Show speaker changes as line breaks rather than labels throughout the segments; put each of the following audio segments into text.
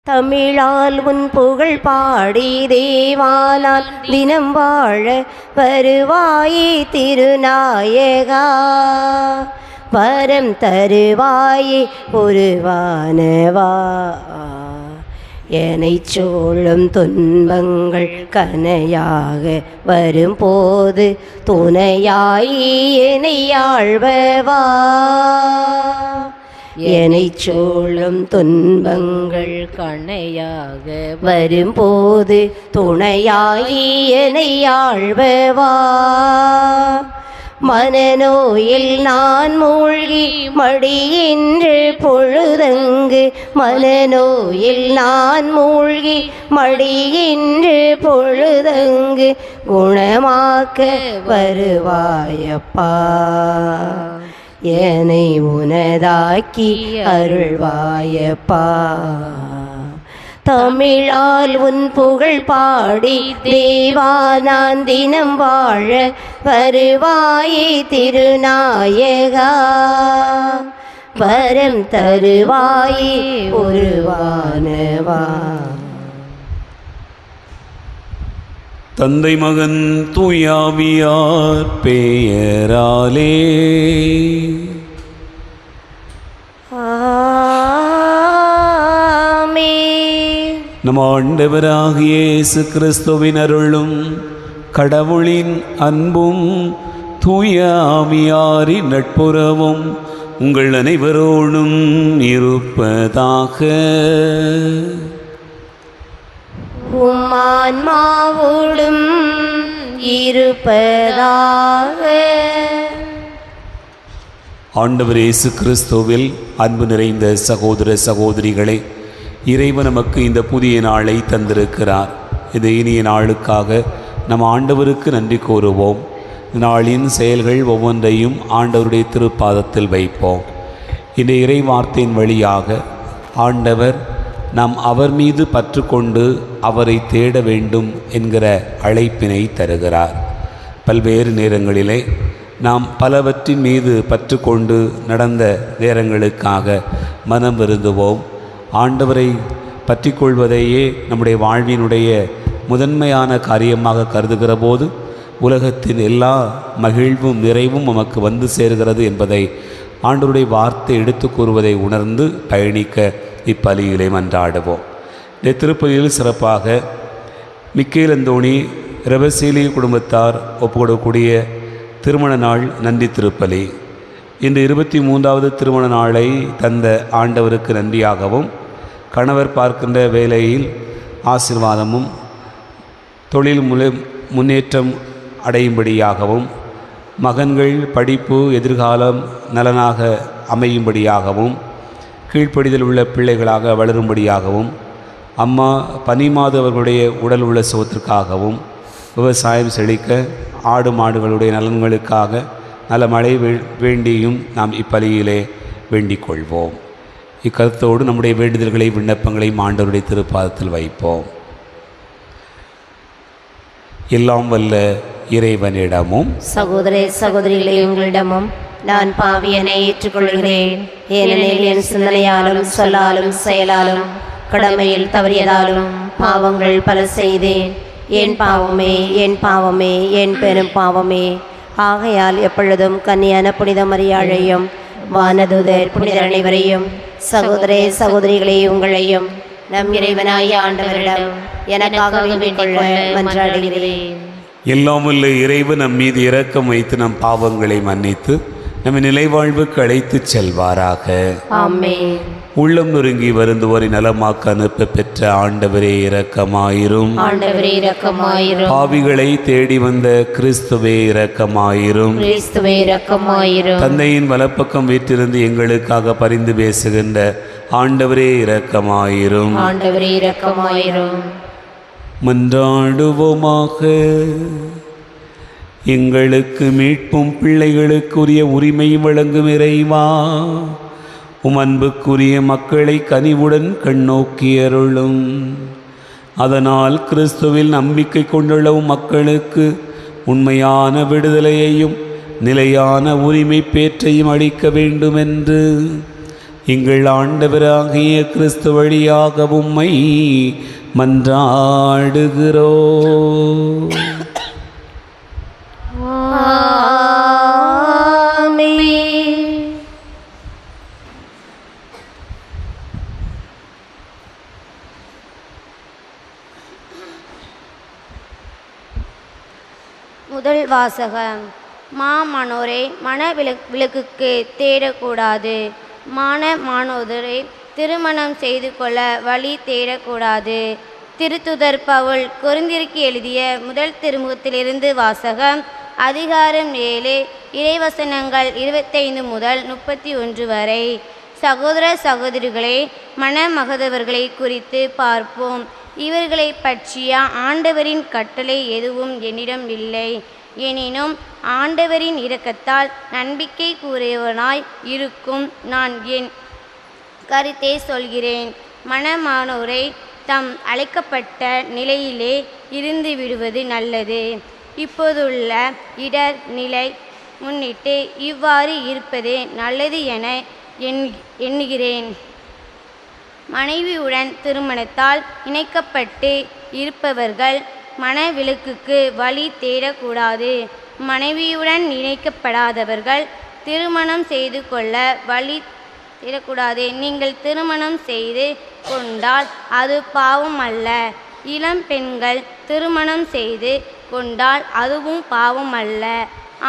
தமிழால் உன் புகழ் பாடி தேவானால் தினம் வாழ வருவாயே திருநாயகா. வரம் தருவாயே ஒருவானவா. எனைச் சூழும் துன்பங்கள் கனையாக வரும்போது துணையாய் என்னை ஆள்பவா. எனைச் சூழும் துன்பங்கள் கணையாக வரும்போது துணையாய் என்னை ஆள்பவா. மனநோயில் நான் மூழ்கி மடியின்று பொழுதங்கு, மனநோயில் நான் மூழ்கி மடியின்று பொழுதங்கு குணமாக்க வருவாயப்பா. என்னை உனதாக்கி அருள்வாயப்பா. தமிழால் உன் புகழ் பாடி தேவா நான் தினம் வாழ வருவாயே திருநாயகா. வரம் தருவாயே ஒருவானவா.
தந்தை மகன் தூயாவியார் பெயராலே நம் ஆண்டவராகிய இயேசு கிறிஸ்துவின் அருளும் கடவுளின் அன்பும் தூய ஆவியாரின் நட்புறவும் உங்கள் அனைவரோடும் இருப்பதாக.
உம்மான்மாவோடும் இருப்பதாக.
ஆண்டவர் இயேசு கிறிஸ்துவில் அன்பு நிறைந்த சகோதர சகோதரிகளே, இறைவன் நமக்கு இந்த புதிய நாளை தந்திருக்கிறார். இந்த இனிய நாளுக்காக நம் ஆண்டவருக்கு நன்றி கூறுவோம். நாளின் செயல்கள் ஒவ்வொன்றையும் ஆண்டவருடைய திருப்பாதத்தில் வைப்போம். இந்த இறை வார்த்தையின் வழியாக ஆண்டவர் நாம் அவர் மீது பற்று கொண்டு அவரை தேட வேண்டும் என்கிற அழைப்பினை தருகிறார். பல்வேறு நேரங்களிலே நாம் பலவற்றின் மீது பற்று கொண்டு நடந்த நேரங்களுக்காக மனம் வருந்துவோம். ஆண்டவரை பற்றி கொள்வதையே நம்முடைய வாழ்வினுடைய முதன்மையான காரியமாக கருதுகிற போது உலகத்தின் எல்லா மகிழ்வும் நிறைவும் நமக்கு வந்து சேர்கிறது என்பதை ஆண்டவருடைய வார்த்தை எடுத்து கூறுவதை உணர்ந்து பயணிக்க இப்பலியிலே மன்றாடுவோம். இந்த திருப்பலியில் சிறப்பாக மிக்கேல் அந்தோணி ரெபசேலி குடும்பத்தார் ஒப்புக்கொடக்கூடிய திருமண நாள் நன்றி திருப்பலி. இன்று 23வது திருமண நாளை தந்த ஆண்டவருக்கு நன்றியாகவும், கணவர் பார்க்கின்ற வேலையில் ஆசீர்வாதமும் தொழில் முன்னேற்றம் அடையும்படியாகவும், மகன்கள் படிப்பு எதிர்காலம் நலனாக அமையும்படியாகவும், கீழ்ப்படிதல் உள்ள பிள்ளைகளாக வளரும்படியாகவும், அம்மா பனிமாது அவர்களுடைய உடல் உள்ள சுகத்திற்காகவும், விவசாயம் செழிக்க ஆடு மாடுகளுடைய நலன்களுக்காக நல்ல மழை வேண்டியும் நாம் இப்பலியிலே வேண்டிக் கொள்வோம். இக்கருத்தோடு நம்முடைய வேண்டுதல்களை விண்ணப்பங்களை ஆண்டவருடைய திருப்பாதத்தில் வைப்போம். எல்லாம் வல்ல இறைவனிடமும்
சகோதர சகோதரிகளே உங்களிடமும் நான் பாவியனை ஏற்றுக்கொள்கிறேன். ஏனெனில் என் சிந்தனையாலும் சொல்லாலும் செயலாலும் கடமையில் தவறியதாலும் பாவங்கள் பல செய்தேன். என் பாவமே என் பாவமே என் பெரும் பாவமே. ஆகையால் எப்பொழுதும் கன்னியான புனித மரியாளையும் வானதூதர் புனிதர் அனைவரையும் சகோதர சகோதரிகளே உங்களையும் நம் இறைவனாய ஆண்டவரிடம் எனக்காக வேண்டிக் கொள்ள மன்றாடுகிறேன்.
எல்லாம் உள்ள இறைவன் நம் மீது இரக்கம் வைத்து நம் பாவங்களை மன்னித்து நம்ம நிலைவாழ்வுக்கு அழைத்து செல்வாராக.
ஆமென்.
உள்ளம் நொறுங்கி வருந்துவோரை நலமாக்க அனுப்ப பெற்ற ஆண்டவரே இரக்கமாயிரும்.
ஆண்டவரே இரக்கமாயிரும்.
பாவிகளை தேடி வந்த கிறிஸ்துவே இரக்கமாயிரும்.
கிறிஸ்துவே இரக்கமாயிரும்.
தந்தையின் வலப்பக்கம் வீற்றிருந்து எங்களுக்காக பரிந்து பேசுகின்ற ஆண்டவரே இரக்கமாயிரும்.
ஆண்டவரே இரக்கமாயிரும்.
மன்றாடுவோமாக. எங்களுக்கு மீட்பும் பிள்ளைகளுக்குரிய உரிமை வழங்கும் இறைவா, உம் அன்புக்குரிய மக்களை கனிவுடன் கண்ணோக்கி அருளும். அதனால் கிறிஸ்துவில் நம்பிக்கை கொண்டுள்ள மக்களுக்கு உண்மையான விடுதலையையும் நிலையான உரிமை பேற்றையும் அளிக்க வேண்டுமென்று எங்கள் ஆண்டவராகிய கிறிஸ்து வழியாக உம்மை மன்றாடுகிறோ.
முதல் வாசகம். மாமனோரை விளக்குக்கு தேடக்கூடாது. மானோதரை திருமணம் செய்து கொள்ள வழி தேடக்கூடாது. திருத்துதர் பவுல் கொரிந்தியருக்கு எழுதிய முதல் திருமுகத்திலிருந்து வாசகம். அதிகாரம் 7 இறைவசனங்கள் 25 முதல் 31 வரை. சகோதர சகோதரிகளே, மணமகதவர்களை குறித்து பார்ப்போம். இவர்களை பற்றிய ஆண்டவரின் கட்டளை எதுவும் என்னிடம் இல்லை. எனினும் ஆண்டவரின் இரக்கத்தால் நம்பிக்கை கூறியவனாய் இருக்கும் நான் என் கருத்தை சொல்கிறேன். மணமானோரை தம் அழைக்கப்பட்ட நிலையிலே இருந்து விடுவது நல்லது. இப்போதுள்ள இடர் நிலை முன்னிட்டு இவ்வாறு இருப்பதே நல்லது என எண்ணுகிறேன். மனைவியுடன் திருமணத்தால் இணைக்கப்பட்டு இருப்பவர்கள் மணவிலக்குக்கு வழி தேடக்கூடாது. மனைவியுடன் இணைக்கப்படாதவர்கள் திருமணம் செய்து கொள்ள வழி தேடக்கூடாது. நீங்கள் திருமணம் செய்து கொண்டால் அது பாவம் அல்ல. இளம் பெண்கள் திருமணம் செய்து கொண்டால் அதுவும் பாவம் அல்ல.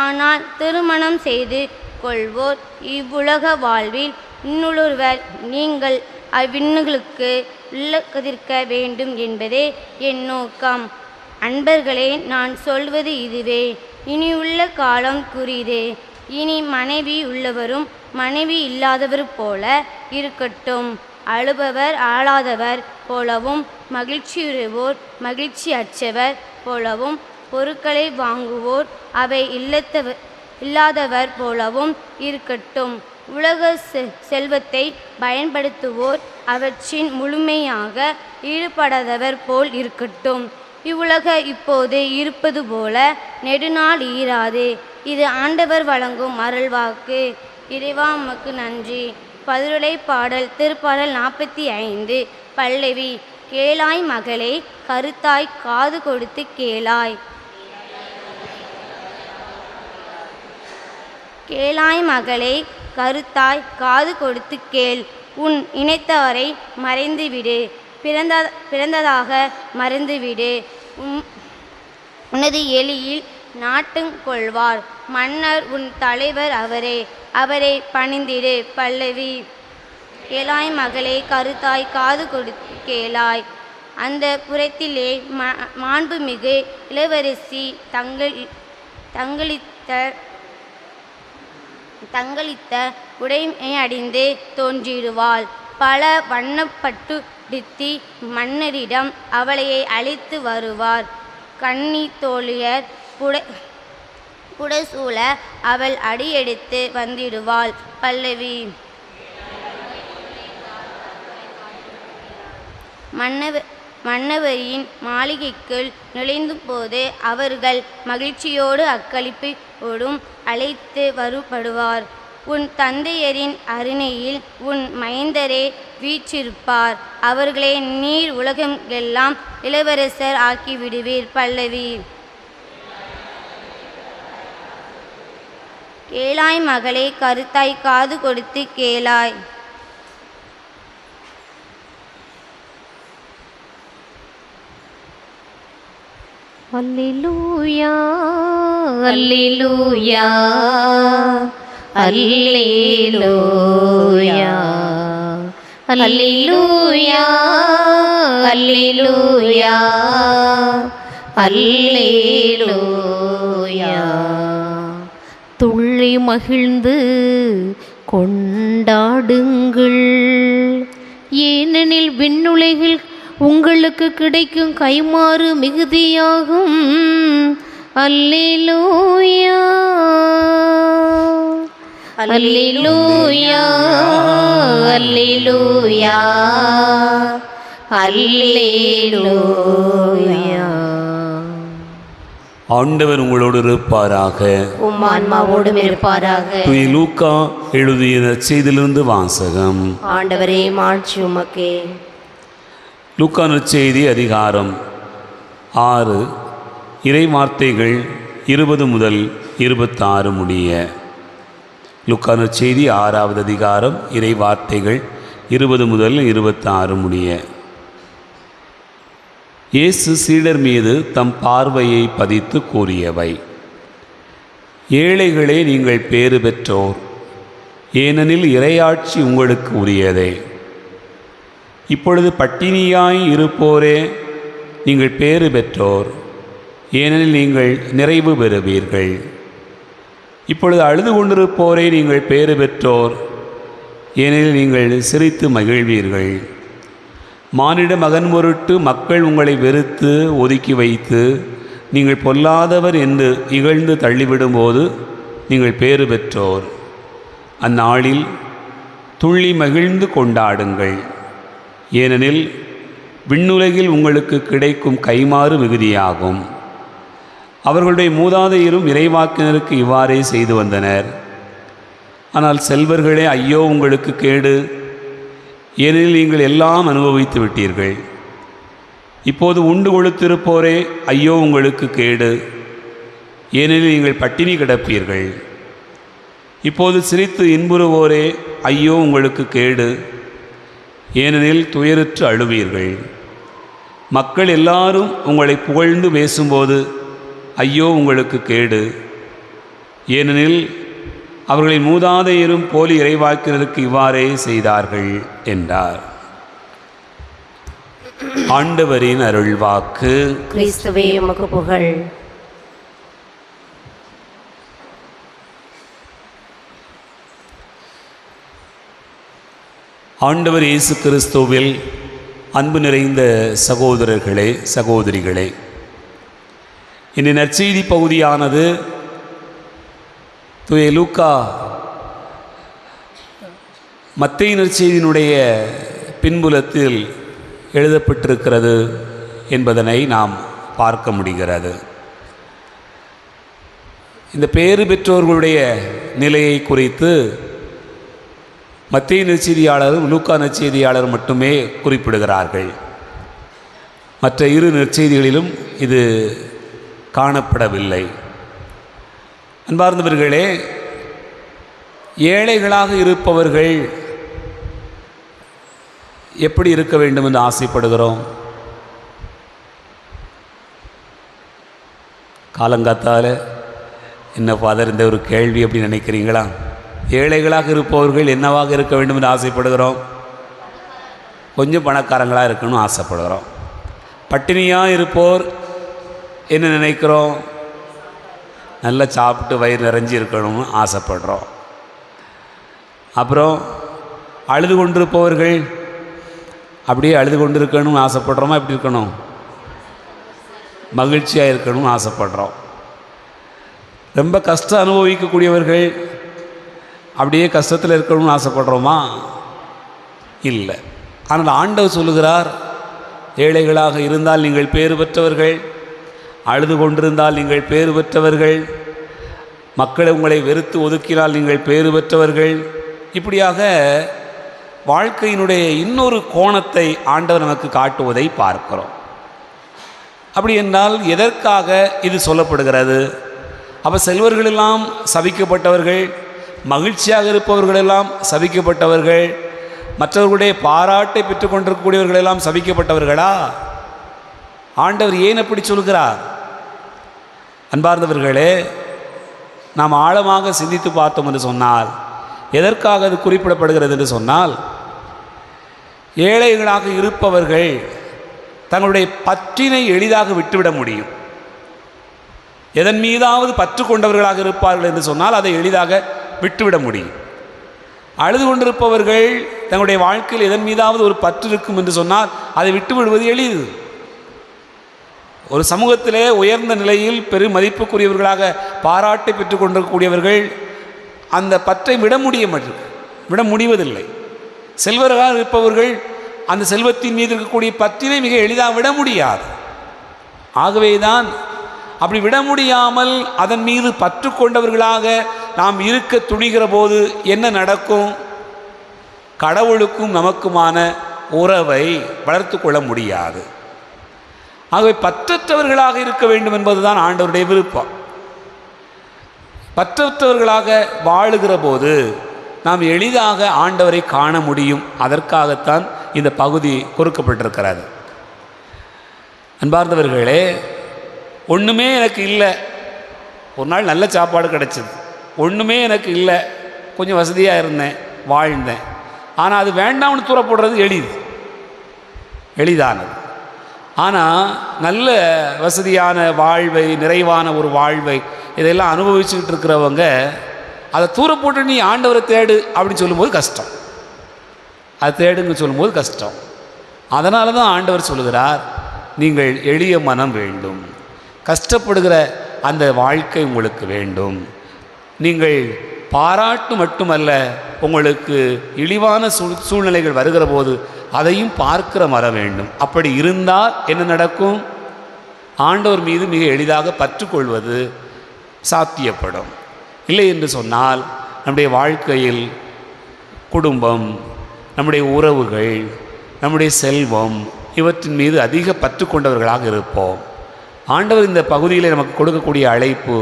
ஆனால் திருமணம் செய்து கொள்வோர் இவ்வுலக வாழ்வில் இன்னொருவர் நீங்கள் அவ்விண்ணுகளுக்கு உள்ளக்கதிர்க்க வேண்டும் என்பதே என் நோக்கம். அன்பர்களே, நான் சொல்வது இதுவே. இனியுள்ள காலம் குறிதே. இனி மனைவி உள்ளவரும் மனைவி இல்லாதவர் போல இருக்கட்டும். அழுபவர் ஆளாதவர் போலவும், மகிழ்ச்சியுறுவோர் மகிழ்ச்சி அற்றவர் போலவும், பொருட்களை வாங்குவோர் அவை இல்லாதவர் போலவும் இருக்கட்டும். உலக செல்வத்தை பயன்படுத்துவோர் அவற்றின் முழுமையாக ஈடுபடாதவர் போல் இருக்கட்டும். இவ்வுலக இப்போது இருப்பது போல நெடுநாள் ஈராது. இது ஆண்டவர் வழங்கும் அருள்வாக்கு. இறைவா, உமக்கு நன்றி. பதிலுரை பாடல். திருப்பாடல் 45 பல்லவி. கேளாய் மகளே, கருத்தாய் காது கொடுத்து கேளாய். கேளாய் மகளே, கருத்தாய் காது கொடுத்து கேள். உன் இணைத்தவரை மறைந்துவிடு, பிறந்ததாக மறந்துவிடு. உனது எலியில் நாட்டுங் கொள்வார். மன்னர் உன் தலைவர் அவரை பணிந்திடு. பல்லவி. கேளாய் மகளே, கருத்தாய் காது கொடுத்து கேளாய். அந்த புறத்திலே மாண்புமிகு இளவரசி தங்களித்த உடைமை அடிந்து தோன்றிடுவாள். பல வண்ணப்பட்டுடுத்தி மன்னரிடம் அவளையை அழைத்து வருவார். கன்னி தோழியர் புடசூழ அவள் அடியெடுத்து வந்திடுவாள். பல்லவி. மன்னவரின் மாளிகைக்குள் நுழைந்த போது அவர்கள் மகிழ்ச்சியோடு அக்களிப்போடும் அழைத்து வருபடுவார். உன் தந்தையரின் அருணையில் உன் மைந்தரே வீற்றிருப்பார். அவர்களை நீர் உலகம் எல்லாம் இளவரசர் ஆக்கிவிடுவீர். பல்லவி. கேளாய் மகளே, கருத்தாய் காது கொடுத்து கேளாய்.
அல்லேலூயா, அல்லேலூயா, அல்லேலூயா, அல்லேலூயா, அல்லேலூயா, அல்லேலூயா. துள்ளி மகிழ்ந்து கொண்டாடுங்கள், ஏனெனில் விண்ணுலகில் உங்களுக்கு கிடைக்கும் கைமாறு மிகுதியாகும். அல்லேலூயா, அல்லேலூயா, அல்லேலூயா, அல்லேலூயா.
ஆண்டவர் உங்களோடு இருப்பாராக.
உம் ஆன்மாவோடும் இருப்பாராக.
தூய லூக்கா எழுதிய நற்செய்தியிலிருந்து வாசகம்.
ஆண்டவரே மாட்சி உமக்கே.
லூக்கா நற்செய்தி அதிகாரம் 6 இறை வார்த்தைகள் 20 முதல் 26 முடிய. லூக்கா நற்செய்தி 6வது அதிகாரம் இறை வார்த்தைகள் 20 முதல் 26 முடிய. இயேசு சீடர் மீது தம் பார்வையை பதித்து கூறியவை: ஏழைகளே, நீங்கள் பேறு பெற்றோர், ஏனெனில் இறையாட்சி உங்களுக்கு உரியதே. இப்பொழுது பட்டினியாய் இருப்போரே, நீங்கள் பேறு பெற்றோர், ஏனெனில் நீங்கள் நிறைவு பெறுவீர்கள். இப்பொழுது அழுது கொண்டிருப்போரே, நீங்கள் பேறு பெற்றோர், ஏனெனில் நீங்கள் சிரித்து மகிழ்வீர்கள். மானிட மகன் பொருட்டு மக்கள் உங்களை வெறுத்து ஒதுக்கி வைத்து நீங்கள் பொல்லாதவர் என்று இகழ்ந்து தள்ளிவிடும்போது நீங்கள் பேறு பெற்றோர். அந்நாளில் துள்ளி மகிழ்ந்து கொண்டாடுங்கள், ஏனெனில் விண்ணுலகில் உங்களுக்கு கிடைக்கும் கைமாறு மிகுதியாகும். அவர்களுடைய மூதாதையரும் இறைவாக்கினருக்கு இவ்வாறே செய்து வந்தனர். ஆனால் செல்வர்களே, ஐயோ உங்களுக்கு கேடு, ஏனெனில் நீங்கள் எல்லாம் அனுபவித்து விட்டீர்கள். இப்போது உண்டு கொழுத்திருப்போரே, ஐயோ உங்களுக்கு கேடு, ஏனெனில் நீங்கள் பட்டினி கிடப்பீர்கள். இப்போது சிரித்து இன்புறுவோரே, ஐயோ உங்களுக்கு கேடு, ஏனெனில் துயருற்று அழுவீர்கள். மக்கள் எல்லாரும் உங்களை புகழ்ந்து பேசும்போது ஐயோ உங்களுக்கு கேடு, ஏனெனில் அவர்களின் மூதாதையரும் போலி இறைவாக்கினருக்கு இவ்வாறே செய்தார்கள் என்றார். ஆண்டவரின் அருள்வாக்கு.
கிறிஸ்துவே உமக்கு புகழ்.
ஆண்டவர் இயேசு கிறிஸ்துவில் அன்பு நிறைந்த சகோதரர்களே, சகோதரிகளே, இந்த நற்செய்தி பகுதியானது தூய லூக்கா மத்தேயு நற்செய்தியினுடைய பின்புலத்தில் எழுதப்பட்டிருக்கிறது என்பதனை நாம் பார்க்க முடிகிறது. இந்த பேறு பெற்றோர்களுடைய நிலையை குறித்து மத்தேயு நற்செய்தியாளரும் லூக்கா நற்செய்தியாளர் மட்டுமே குறிப்பிடுகிறார்கள். மற்ற இரு நற்செய்திகளிலும் இது காணப்படவில்லை. அன்பார்ந்தவர்களே, ஏழைகளாக இருப்பவர்கள் எப்படி இருக்க வேண்டும் என்று ஆசைப்படுகிறோம்? காலங்காத்தால் என்ன ஃபாதர் இந்த ஒரு கேள்வி எப்படி நினைக்கிறீங்களா? ஏழைகளாக இருப்பவர்கள் என்னவாக இருக்க வேண்டும் என்று ஆசைப்படுகிறோம்? கொஞ்சம் பணக்காரங்களாக இருக்கணும்னு ஆசைப்படுகிறோம். பட்டினியாக இருப்போர் என்ன நினைக்கிறோம்? நல்லா சாப்பிட்டு வயிறு நிறைஞ்சி இருக்கணும்னு ஆசைப்படுறோம். அப்புறம் அழுது கொண்டிருப்பவர்கள் அப்படியே அழுது கொண்டு இருக்கணும்னு ஆசைப்படுறோமா? எப்படி இருக்கணும்? மகிழ்ச்சியாக இருக்கணும்னு ஆசைப்படுறோம். ரொம்ப கஷ்டம் அனுபவிக்கக்கூடியவர்கள் அப்படியே கஷ்டத்தில் இருக்கணும்னு ஆசைப்படுறோமா? இல்லை. ஆனால் ஆண்டவர் சொல்லுகிறார், ஏழைகளாக இருந்தால் நீங்கள் பேறு பெற்றவர்கள், அழுது கொண்டிருந்தால் நீங்கள் பேறு பெற்றவர்கள், மக்களை உங்களை வெறுத்து ஒதுக்கினால் நீங்கள் பேறு பெற்றவர்கள். இப்படியாக வாழ்க்கையினுடைய இன்னொரு கோணத்தை ஆண்டவர் நமக்கு காட்டுவதை பார்க்கிறோம். அப்படி என்றால் எதற்காக இது சொல்லப்படுகிறது? அப்போ செல்வர்களெல்லாம் சபிக்கப்பட்டவர்கள், மகிழ்ச்சியாக இருப்பவர்களெல்லாம் சபிக்கப்பட்டவர்கள், மற்றவர்களுடைய பாராட்டை பெற்றுக்கொண்டிருக்கக்கூடியவர்களெல்லாம் சபிக்கப்பட்டவர்களா? ஆண்டவர் ஏன் அப்படி சொல்கிறார்? அன்பார்ந்தவர்களே, நாம் ஆழமாக சிந்தித்து பார்த்தோம் என்று சொன்னால், எதற்காக அது குறிப்பிடப்படுகிறது என்று சொன்னால், ஏழைகளாக இருப்பவர்கள் தங்களுடைய பற்றினை எளிதாக விட்டுவிட முடியும். எதன் மீதாவது பற்று கொண்டவர்களாக இருப்பார்கள் என்று சொன்னால் அதை எளிதாக விட்டுவிட முடியும். அழுது கொண்டிருப்பவர்கள் தங்களுடைய வாழ்க்கையில் எதன் மீதாவது ஒரு பற்று இருக்கும் என்று சொன்னால் அதை விட்டுவிடுவது எளிது. ஒரு சமூகத்திலே உயர்ந்த நிலையில் பெரும் மதிப்புக்குரியவர்களாக பாராட்டை பெற்றுக் கொண்டிருக்கக்கூடியவர்கள் அந்த பற்றை விட முடிவதில்லை. செல்வர்களாக இருப்பவர்கள் அந்த செல்வத்தின் மீது இருக்கக்கூடிய பற்றினை மிக எளிதாக விட முடியாது. ஆகவேதான் அப்படி விட முடியாமல் அதன் மீது பற்று கொண்டவர்களாக நாம் இருக்க துணிகிற போது என்ன நடக்கும்? கடவுளுக்கும் நமக்குமான உறவை வளர்த்து கொள்ள முடியாது. ஆகவே பற்றற்றவர்களாக இருக்க வேண்டும் என்பதுதான் ஆண்டவருடைய விருப்பம். பற்றற்றவர்களாக வாழுகிற போது நாம் எளிதாக ஆண்டவரை காண முடியும். அதற்காகத்தான் இந்த பகுதி கொடுக்கப்பட்டிருக்கிறது. அன்பார்ந்தவர்களே, ஒன்றுமே எனக்கு இல்லை, ஒரு நாள் நல்ல சாப்பாடு கிடச்சிது, ஒன்றுமே எனக்கு இல்லை, கொஞ்சம் வசதியாக இருந்தேன், வாழ்ந்தேன், ஆனால் அது வேண்டாம்னு தூர போடுறது எளிதானது. ஆனால் நல்ல வசதியான வாழ்வை, நிறைவான ஒரு வாழ்வை இதெல்லாம் அனுபவிச்சுக்கிட்டு இருக்கிறவங்க அதை தூர போட்டு நீ ஆண்டவரை தேடு அப்படின்னு சொல்லும்போது கஷ்டம், அது தேடுங்க சொல்லும்போது கஷ்டம். அதனால தான் ஆண்டவர் சொல்லுகிறார், நீங்கள் எளிய மனம் வேண்டும், கஷ்டப்படுகிற அந்த வாழ்க்கை உங்களுக்கு வேண்டும். நீங்கள் பாராட்டு மட்டுமல்ல, உங்களுக்கு இழிவான சூழ்நிலைகள் வருகிற போது அதையும் பார்க்கிற மரம் வேண்டும். அப்படி இருந்தால் என்ன நடக்கும்? ஆண்டவர் மீது மிக எளிதாக பற்றுக்கொள்வது சாத்தியப்படும். இல்லை என்று சொன்னால் நம்முடைய வாழ்க்கையில் குடும்பம், நம்முடைய உறவுகள், நம்முடைய செல்வம் இவற்றின் மீது அதிக பற்று கொண்டவர்களாக இருப்போம். ஆண்டவர் இந்த பகுதியில் நமக்கு கொடுக்கக்கூடிய அழைப்பு,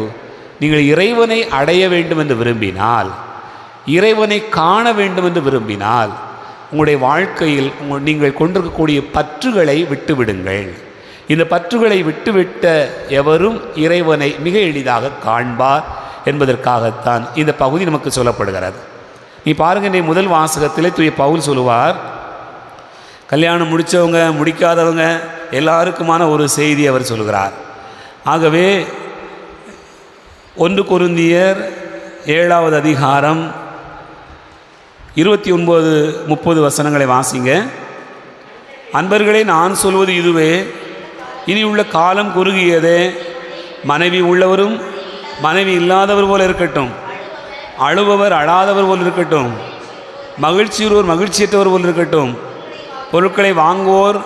நீங்கள் இறைவனை அடைய வேண்டும் என்று விரும்பினால், இறைவனை காண வேண்டும் என்று விரும்பினால், உங்களுடைய வாழ்க்கையில் நீங்கள் கொண்டிருக்கக்கூடிய பற்றுகளை விட்டுவிடுங்கள். இந்த பற்றுகளை விட்டுவிட்ட எவரும் இறைவனை மிக எளிதாக காண்பார் என்பதற்காகத்தான் இந்த பகுதி நமக்கு சொல்லப்படுகிறது. நீ பாருங்கள், நீ முதல் வாசகத்திலே தூய பவுல் சொல்லுவார், கல்யாணம் முடித்தவங்க முடிக்காதவங்க எல்லாருக்குமான ஒரு செய்தி அவர் சொல்கிறார். ஆகவே 1 கொரிந்தியர் 7வது அதிகாரம் 29-30 வசனங்களை வாசிங்க. அன்பர்களே, நான் சொல்வது இதுவே, இனி உள்ள காலம் குறுகியதே. மனைவி உள்ளவரும் மனைவி இல்லாதவர் போல இருக்கட்டும், அழுபவர் அழாதவர் போல் இருக்கட்டும், மகிழ்ச்சியுறுவோர் மகிழ்ச்சியற்றவர் போல் இருக்கட்டும், பொருட்களை வாங்குவோர்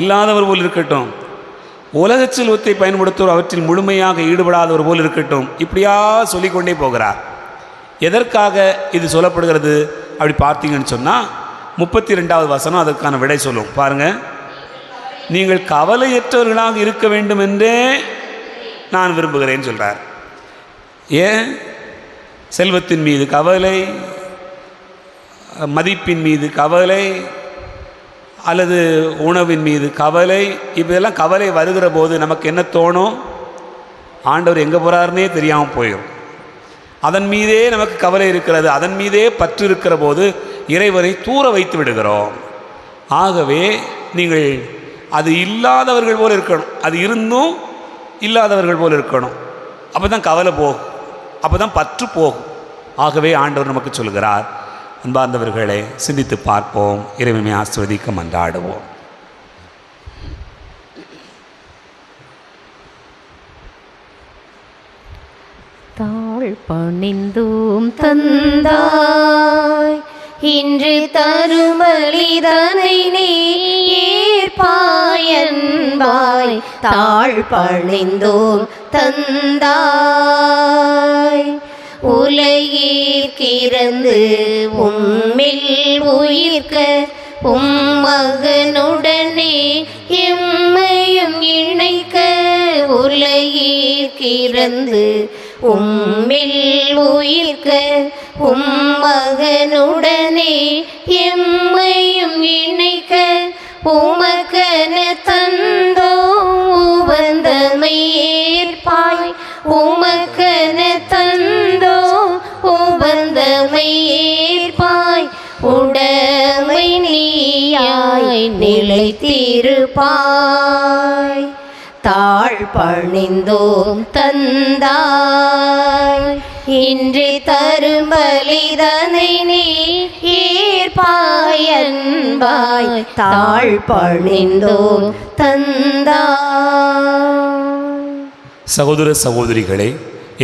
இல்லாதவர் போல் இருக்கட்டும், உலக செல்வத்தை பயன்படுத்துவோர் அவற்றில் முழுமையாக ஈடுபடாதவர் போல் இருக்கட்டும். இப்படியா சொல்லிக்கொண்டே போகிறார். எதற்காக இது சொல்லப்படுகிறது அப்படி பார்த்தீங்கன்னு சொன்னால் 32வது வசனம் அதற்கான விடை சொல்லும். பாருங்கள், நீங்கள் கவலையற்றவர்களாக இருக்க வேண்டும் என்றே நான் விரும்புகிறேன்னு சொல்கிறார். ஏன்? செல்வத்தின் மீது கவலை, மதிப்பின் மீது கவலை, அல்லது உணவின் மீது கவலை, இப்படியெல்லாம் கவலை வருகிற போது நமக்கு என்ன தோணும்? ஆண்டவர் எங்கே போகிறாருன்னே தெரியாமல் போயிடும். அதன் மீதே நமக்கு கவலை இருக்கிறது, அதன் மீதே பற்று இருக்கிற போது இறைவனை தூர வைத்து விடுகிறோம். ஆகவே நீங்கள் அது இல்லாதவர்கள் போல் இருக்கணும், அது இருந்தும் இல்லாதவர்கள் போல் இருக்கணும். அப்போ தான் கவலை போகும், அப்போ தான் பற்று போகும். ஆகவே ஆண்டவர் நமக்கு சொல்கிறார். அன்பார்ந்தவர்களை சிந்தித்து பார்ப்போம், இறைவனை ஆசீர்வதிக்க மன்றாடுவோம்.
தாழ் பணிந்தும் தந்தாய்,
இன்று தருமலிதனை நீ ஏற்பாயன்பாய்.
தாழ் பணிந்தும்
தந்தாய், உலகிற்கிறந்து உம்மில் உயிர்க்க மகனுடனே எம்மையும் இணைக்க. உலகிற்கிறந்து உம்மில் உயிர்க்க மகனுடனே எம்மையும் இணைக்க. உமக்கென தந்தோ உவந்தமை ஏற்பாய், உமக்கென தந்தோ உவந்தமை ஏற்பாய். உடைமை நீயாய் நிலைத்திருப்பாய்.
தாழ் பணிந்தோம்
தந்தாய், இன்று தருமலிதனை நீ ஏற்பாயன்பாய்.
தாழ் பணிந்தோம்
தந்தாய்.
சகோதர சகோதரிகளே,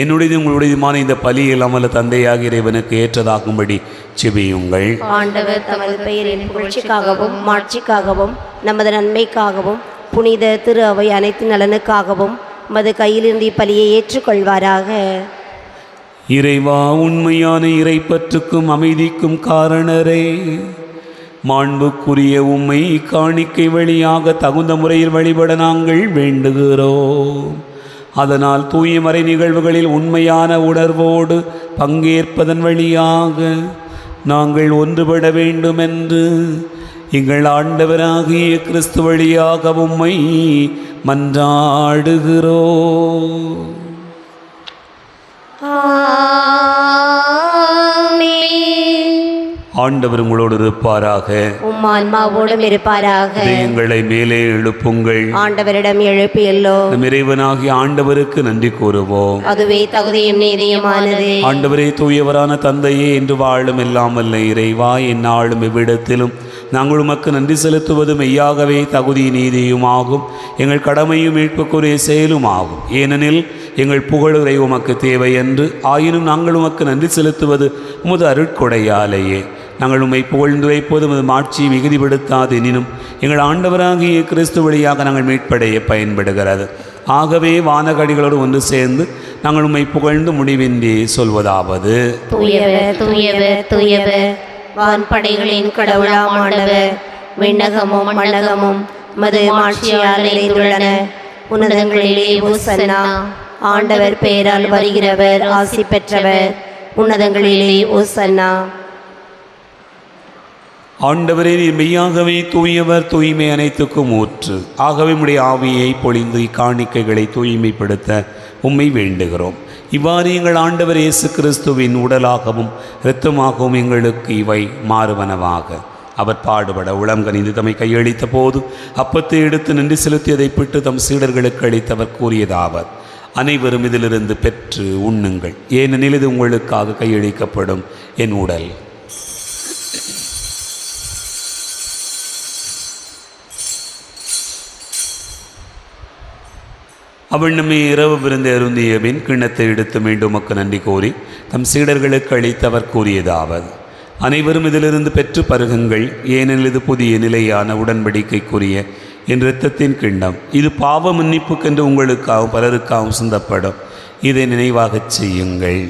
என்னுடையது உங்களுடையதுமான இந்த பலி இல்லாமல் தந்தையாக இறைவனுக்கு ஏற்றதாகும்படி செபியுங்கள்.
ஆண்டவர் தமது பெயரின் புகழ்ச்சிக்காகவும் மாட்சிக்காகவும் நமது நன்மைக்காகவும் புனித திரு அவை அனைத்து நலனுக்காகவும் உமது கையிலிருந்து இப்பலியை ஏற்றுக்கொள்வாராக.
இறைவா, உண்மையான இறைப்பற்றுக்கும் அமைதிக்கும் காரணரே, மாண்புக்குரிய உம்மை காணிக்கை வழியாக தகுந்த முறையில் வழிபட நாங்கள் வேண்டுகிறோம். அதனால் தூய மறை நிகழ்வுகளில் உண்மையான உணர்வோடு பங்கேற்பதன் வழியாக நாங்கள் ஒன்றுபட வேண்டுமென்று எங்கள் ஆண்டவராகிய கிறிஸ்து வழியாக உம்மை மன்றாடுகிறோம். ஆண்டவர் உங்களோடு இருப்பாராக.
உம் ஆன்மாவோடும் இருப்பாராக.
எங்களை மேலே எழுப்புங்கள்.
ஆண்டவரிடம் எழுப்பியல்லோ.
நம் இறைவனாகிய ஆண்டவருக்கு நன்றி கூறுவோம்.
அதுவே தகுதியும் நீதியுமானது.
ஆண்டவரே, தூயவரான தந்தையே, என்று வாழும் எல்லாம் வல்ல இறைவா, எந்நாளும் எவ்விடத்திலும் நாங்கள் உமக்கு நன்றி செலுத்துவது மெய்யாகவே தகுதி நீதியுமாகும், எங்கள் கடமையும் மீட்புக்குரிய செயலுமாகும். ஏனெனில் எங்கள் புகழுரை உமக்கு தேவை என்று, ஆயினும் நாங்கள் உமக்கு நன்றி செலுத்துவது உமது அருட்கொடையாலேயே. நாங்கள் உம்மை புகழ்ந்துரைப்போது உமது மாட்சியை மிகுதிப்படுத்தாது எனினும் எங்கள் ஆண்டவராகிய கிறிஸ்து வழியாக நாங்கள் மீட்படைய பயன்படுகிறது. ஆகவே வானகடிகளோடு ஒன்று சேர்ந்து நாங்கள் உம்மை புகழ்ந்து முடிவின்றி சொல்வதாவது:
தூயவர் தூயவர் தூயவர், வான்படைகளின் கடவுளாம் ஆண்டவர். விண்ணகமும் மண்ணகமும் மது மாட்சியால் நிறைந்துள்ளன. உன்னதங்களிலே ஓசன்னா. ஆண்டவர் பெயரால் வருகிறவர் ஆசி பெற்றவர். உன்னதங்களிலே ஓசன்னா.
ஆண்டவரே, நீர் மெய்யாகவே தூயவர், தூய்மை அனைத்துக்கும் ஊற்று. ஆகவே உம்முடைய ஆவியை பொழிந்து இக்காணிக்கைகளை தூய்மைப்படுத்த உம்மை வேண்டுகிறோம். இவ்வாறு எங்கள் ஆண்டவர் இயேசு கிறிஸ்துவின் உடலாகவும் இரத்தமாகவும் எங்களுக்கு இவை மாறுவனவாக. அவர் பாடுபட உளம் கனிந்து தம்மை கையளித்த போது அப்பத்தை எடுத்து நின்று செலுத்தியதை பிட்டு தம் சீடர்களுக்கு அளித்தவர் கூறியதாவது: அனைவரும் இதிலிருந்து பெற்று உண்ணுங்கள், ஏனெனில் இது உங்களுக்காக கையளிக்கப்படும் என் உடல். அவண்ணமே இரவு விருந்து அருந்திய பின் கிண்ணத்தை எடுத்து மீண்டும் உமக்கு நன்றி கூறி தம் சீடர்களுக்கு அளித்தவர் கூறியதாவது: அனைவரும் இதிலிருந்து பெற்று பருகுங்கள், ஏனெனில் இது புதிய நிலையான உடன்படிக்கைக்குரிய என் இரத்தத்தின் கிண்ணம். இது பாவ மன்னிப்புக்கென்று உங்களுக்காகவும் பலருக்காகவும் சிந்தப்படும். இதை நினைவாகச் செய்யுங்கள்.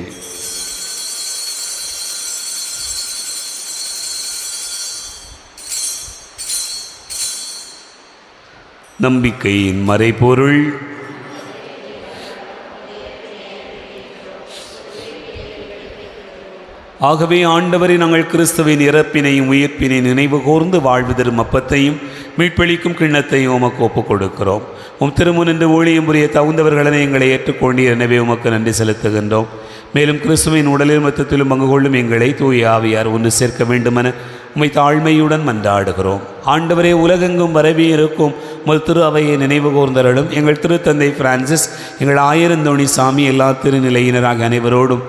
நம்பிக்கையின் மறைபொருள். ஆகவே ஆண்டவரை, நாங்கள் கிறிஸ்துவின் இறப்பினையும் உயிர்ப்பினை நினைவு கூர்ந்து வாழ்வு தரும் அப்பத்தையும் மீட்பளிக்கும் கிண்ணத்தையும் உமக்கு ஒப்புக் கொடுக்கிறோம். உம் திருமுனின்று ஊழியம் புரிய தகுந்தவர்களென எங்களை ஏற்றுக்கொண்டீர். எனவே உமக்கு நன்றி செலுத்துகின்றோம். மேலும் கிறிஸ்துவின் உடலில் மொத்தத்திலும் பங்கு கொள்ளும் எங்களை தூய ஆவியார் ஒன்று சேர்க்க வேண்டுமென உம்மை தாழ்மையுடன் மன்றாடுகிறோம். ஆண்டவரே, உலகெங்கும் பரவி இருக்கும் உமது திரு அவையை நினைவு கூர்ந்தருளும். எங்கள் திருத்தந்தை பிரான்சிஸ், எங்கள் ஆயிரந்தோணி சாமி, எல்லா திருநிலையினராக அனைவரோடும்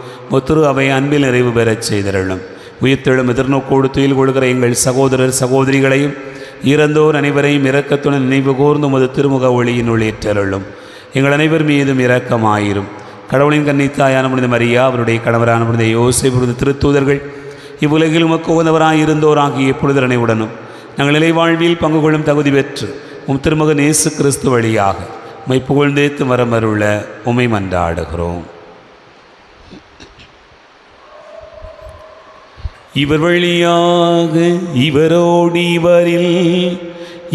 திரு அவை அன்பில் நிறைவு பெறச் செய்தருளும். உயிர்த்தெழும் எதிர்நோக்கோடு துயில் கொள்கிற எங்கள் சகோதரர் சகோதரிகளையும் இறந்தோர் அனைவரையும் இரக்கத்துடன் நினைவு கூர்ந்து உமது திருமுக ஒளியினுள் ஏற்றருளும். எங்கள் அனைவர் மீதும் இரக்கமாயிரும். கடவுளின் கன்னித்தாயான புனித மரியா, அவருடைய கணவரான புனித யோசேப்பு, புனித திருத்தூதர்கள், இவ்வுலகில் உமக்கு உகந்தவராயிருந்தோராகிய புனிதர் அனைவருடனும் நாங்கள் நிலை வாழ்வில் பங்கு கொள்ளும் தகுதி பெற்று உம் திருமகன் இயேசு கிறிஸ்து வழியாக உம்மை புகழ்ந்தேத்து வரமருள உம்மை மன்றாடுகிறோம். இவர் வழியாக இவரோடு இவரில்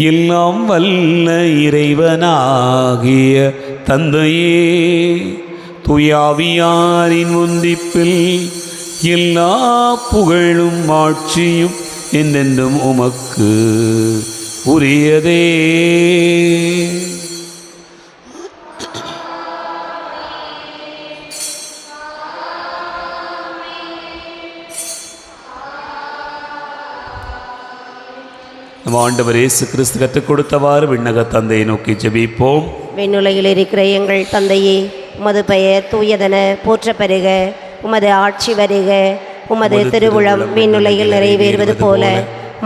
எல்லாம் வல்ல இறைவனாகிய தந்தையே, தூயாவியாரின் ஒன்றிப்பில் எல்லா புகழும் ஆட்சியும் என்றென்றும் உமக்கு உரியதே. நம் ஆண்டவர் இயேசு கிறிஸ்து கற்றுக் கொடுத்தவாறு விண்ணக தந்தையை நோக்கி ஜெபிப்போம்.
விண்ணுலகில் இருக்கிற எங்கள் தந்தையே, உமது பெயர் தூயதென போற்ற பெறுக. உமது ஆட்சி வருக. உமது திருவுளம் விண்ணுலகில் நிறைவேறுவது போல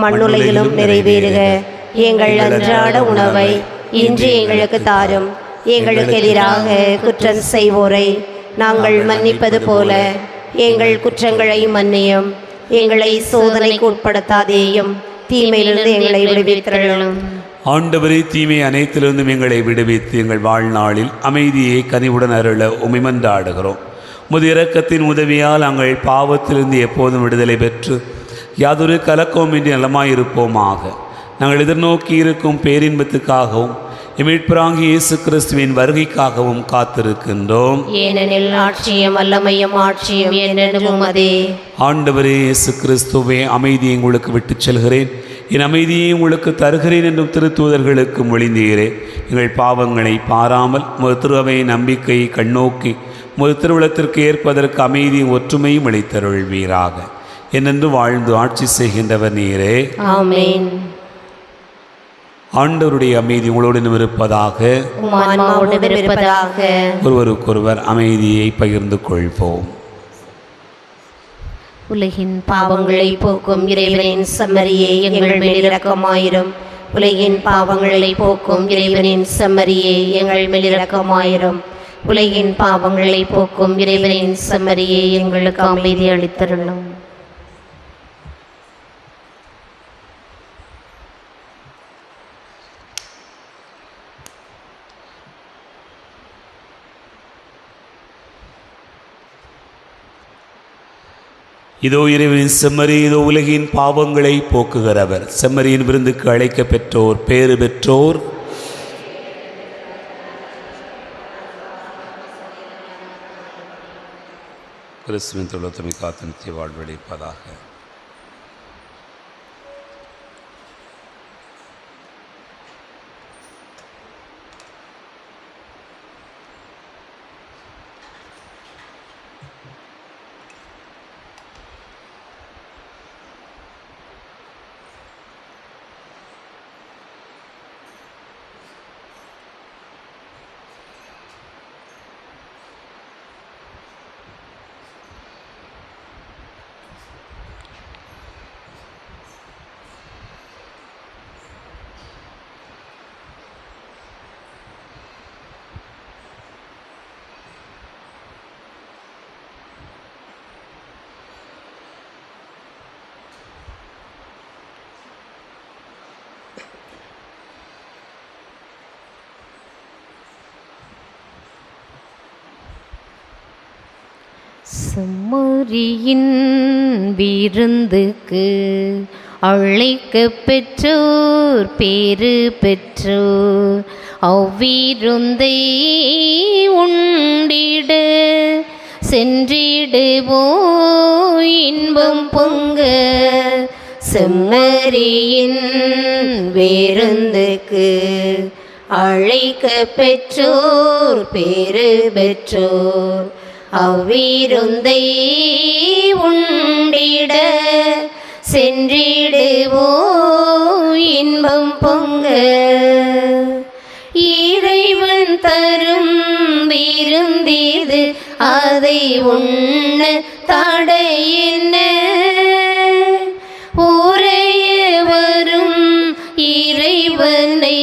மண்ணுலகிலும் நிறைவேறுக. எங்கள் அன்றாட உணவை இன்று எங்களுக்கு தாரும். எங்களுக்கு எதிராக குற்றம் செய்வோரை நாங்கள் மன்னிப்பது போல எங்கள் குற்றங்களை மன்னியும். எங்களை சோதனைக்கு உட்படுத்தாதேயும், தீமையிலிருந்து எங்களை விடுவித்தருளும்.
ஆண்டவரே, தீமை அனைத்திலிருந்தும் எங்களை விடுவித்து எங்கள் வாழ்நாளில் அமைதியை கனிவுடன் அருள உமிமன்றாடுகிறோம். உமது இரக்கத்தின் உதவியால் நாங்கள் பாவத்திலிருந்து எப்போதும் விடுதலை பெற்று யாதொரு கலக்கமின்றி நலமாயிருப்போமாக. நாங்கள் எதிர்நோக்கி இருக்கும் பேரின்பத்துக்காகவும் மீட்பராகிய இயேசு கிறிஸ்துவின் வருகைக்காகவும் காத்திருக்கின்றோம்.
ஏனெனில் ஆட்சியும் வல்லமையும் ஆட்சியும் என்றென்றும் அதே.
ஆண்டவரே இயேசு கிறிஸ்துவே, அமைதியை உங்களுக்கு விட்டுச் செல்கிறேன், என் அமைதியை உங்களுக்கு தருகிறேன் என்றும் திருத்தூதர்களுக்கு மொழிந்தீரே. எங்கள் பாவங்களை பாராமல் உமது திருவையை நம்பிக்கையை கண்ணோக்கி உமது திருவுளத்திற்கு ஏற்பதற்கு அமைதியும் ஒற்றுமையும் அளித்தருள்வீராக. என்னென்று வாழ்ந்து ஆட்சி செய்கின்றவர் நீரே.
ஆமென்.
ஆண்டவருடைய அமைதி உங்களோடு இருப்பதாக. ஒருவருக்கொருவர் அமைதியை பகிர்ந்து கொள்வோம்.
உலகின்
பாவங்களை போக்கும் இறைவனின் செம்மறியே, எங்கள் மேல் இரக்கமாயிரும். உலகின் பாவங்களை போக்கும் இறைவனின் செம்மறியே, எங்கள் மேல் இரக்கமாயிரும். உலகின் பாவங்களை போக்கும் இறைவனின் செம்மறியே, எங்களுக்கு அமைதி அளித்தருளும்.
இதோ இறைவனின் செம்மறி, இதோ உலகின் பாவங்களை போக்குகிறவர். செம்மறியின் விருந்துக்கு அழைக்க பெற்றோர் பேறு பெற்றோர். கிறிஸ்துவின் தொழுத்தமை காத்து நித்திய வாழ்வழிப்பதாக.
செம்மறியின் விருந்துக்கு அழைக்க பெற்றோர் பேறு பெற்றோர். அவ்விருந்தை உண்டிட சென்றிடுவோ இன்பம் பொங்க.
செம்மறியின் விருந்துக்கு அழைக்க பெற்றோர் பேறு பெற்றோர். அவ்விருந்தை உண்டிட சென்றிடுவோ இன்பம் பொங்க. இறைவன் தரும் விருந்திது அதை உண்ண தடையென்ன. உரைய வரும் இறைவனை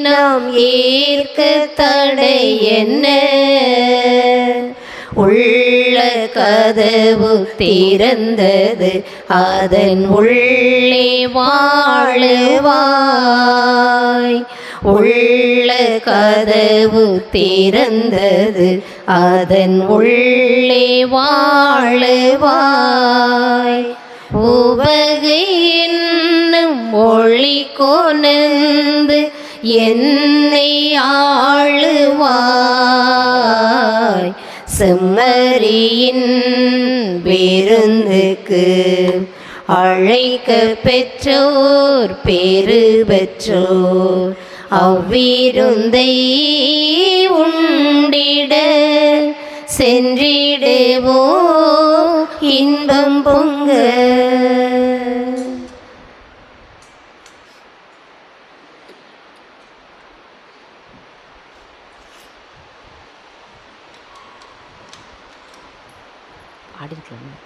நாம் ஏற்க தடையென்ன. உள்ள கதவு திறந்தது அதன் உள்ளே வாழுவாய். உள்ள கதவு திறந்தது அதன் உள்ளே வாழுவாய். உவகை என்னும் ஒளி கொணர்ந்து என்னை ஆளுவாய். செம்மறியின் விருந்துக்கு அழைக்க பெற்றோர் பேறு பெற்றோர். அவ்விருந்தை உண்டிட சென்றிடுவோ இன்பம் பொங்க.
ஆடிருக்கலாம்.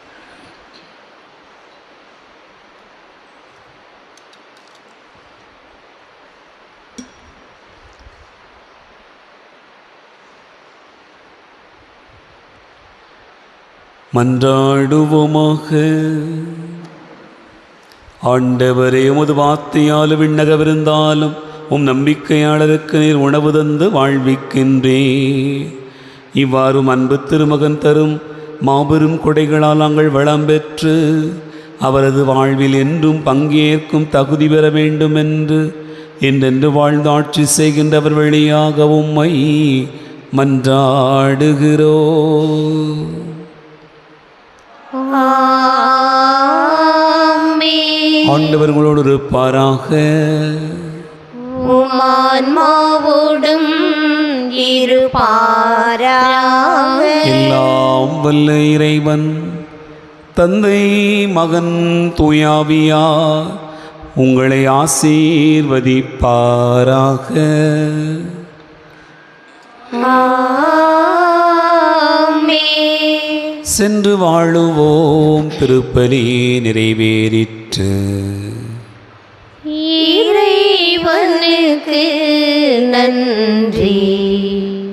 மன்றாடுவோமாக. ஆண்டவரே, உமது வார்த்தையாலும் விண்ணகவிருந்தாலும் உம் நம்பிக்கையாளருக்கு நீர் உணவு தந்து வாழ்விக்கின்றே. இவ்வாறு அன்பு திருமகன் தரும் மாபெரும் கொடைகளால் நாங்கள் வளம் பெற்று அவரது வாழ்வில் என்றும் பங்கேற்கும் தகுதி பெற வேண்டும் என்று என்றென்று வாழ்ந்து ஆட்சி செய்கின்றவர் வழியாக உம்மை மன்றாடுகிறோ. ஆண்டவர்களோடு இருப்பாராக.
உமான்மாவோடும் இருப்பாராக.
எல்லாம் வல்ல இறைவன் தந்தை மகன் தூயாவியா உங்களை ஆசீர்வதிப்பாராக. சென்று வாழுவோம். திருப்பலி நிறைவேறிற்று.
இறைவனுக்கு நன்றி.